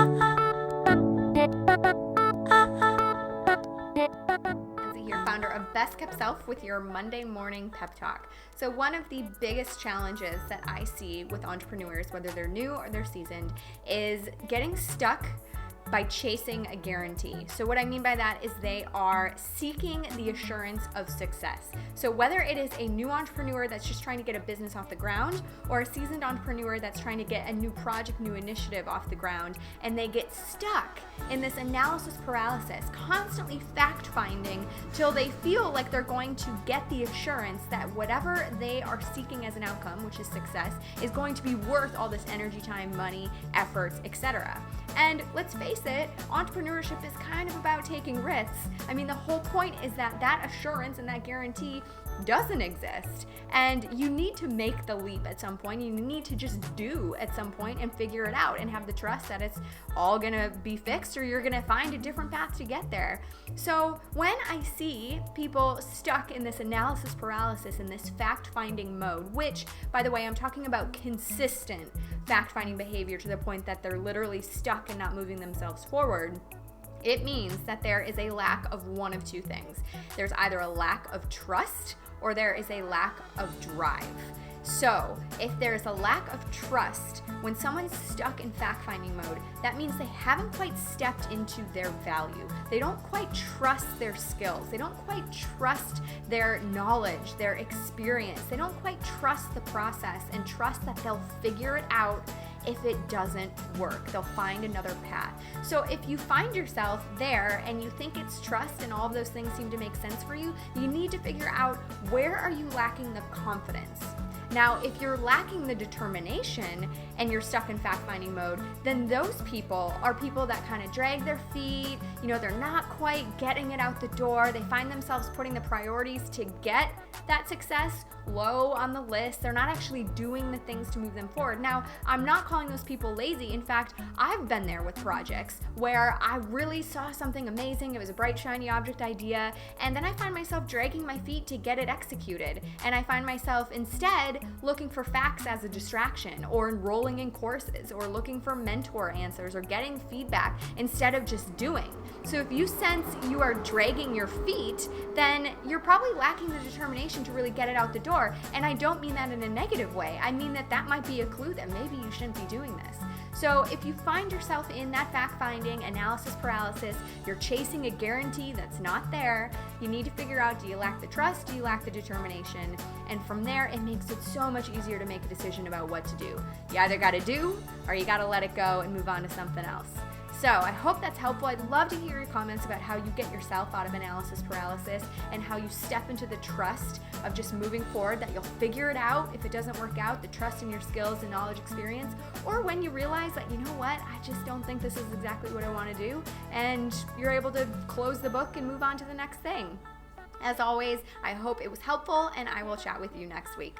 Here, founder of Best Kept Self, with your Monday morning pep talk. So one of the biggest challenges that I see with entrepreneurs, whether they're new or they're seasoned, is getting stuck by chasing a guarantee. So what I mean by that is they are seeking the assurance of success. So whether it is a new entrepreneur that's just trying to get a business off the ground, or a seasoned entrepreneur that's trying to get a new project, new initiative off the ground, and they get stuck in this analysis paralysis, constantly fact-finding till they feel like they're going to get the assurance that whatever they are seeking as an outcome, which is success, is going to be worth all this energy, time, money, efforts, etc. And let's face it, entrepreneurship is kind of about taking risks. I mean, the whole point is that that assurance and that guarantee doesn't exist. And you need to make the leap at some point. You need to just do at some point and figure it out and have the trust that it's all gonna be fixed, or you're gonna find a different path to get there. So when I see people stuck in this analysis paralysis, in this fact-finding mode, which, by the way, I'm talking about consistent fact-finding behavior to the point that they're literally stuck and not moving themselves forward, it means that there is a lack of one of two things. There's either a lack of trust or there is a lack of drive. So if there's a lack of trust, when someone's stuck in fact-finding mode, that means they haven't quite stepped into their value. They don't quite trust their skills. They don't quite trust their knowledge, their experience. They don't quite trust the process and trust that they'll figure it out. If it doesn't work, they'll find another path. So if you find yourself there and you think it's trust and all of those things seem to make sense for you, you need to figure out, where are you lacking the confidence? Now, if you're lacking the determination and you're stuck in fact-finding mode, then those people are people that kind of drag their feet, they're not quite getting it out the door. They find themselves putting the priorities to get that success low on the list. They're not actually doing the things to move them forward. Now, I'm not calling those people lazy. In fact, I've been there with projects where I really saw something amazing. It was a bright, shiny object idea, and then I find myself dragging my feet to get it executed. And I find myself instead looking for facts as a distraction, or enrolling in courses, or looking for mentor answers, or getting feedback instead of just doing. So if you sense you are dragging your feet, then you're probably lacking the determination to really get it out the door. And I don't mean that in a negative way. I mean that might be a clue that maybe you shouldn't be doing this. So if you find yourself in that fact-finding analysis paralysis, you're chasing a guarantee that's not there, you need to figure out, do you lack the trust? Do you lack the determination? And from there, it makes it so much easier to make a decision about what to do. You either got to do, or you got to let it go and move on to something else. So I hope that's helpful. I'd love to hear your comments about how you get yourself out of analysis paralysis and how you step into the trust of just moving forward, that you'll figure it out if it doesn't work out, the trust in your skills and knowledge experience, or when you realize that, you know what, I just don't think this is exactly what I want to do, and you're able to close the book and move on to the next thing. As always, I hope it was helpful, and I will chat with you next week.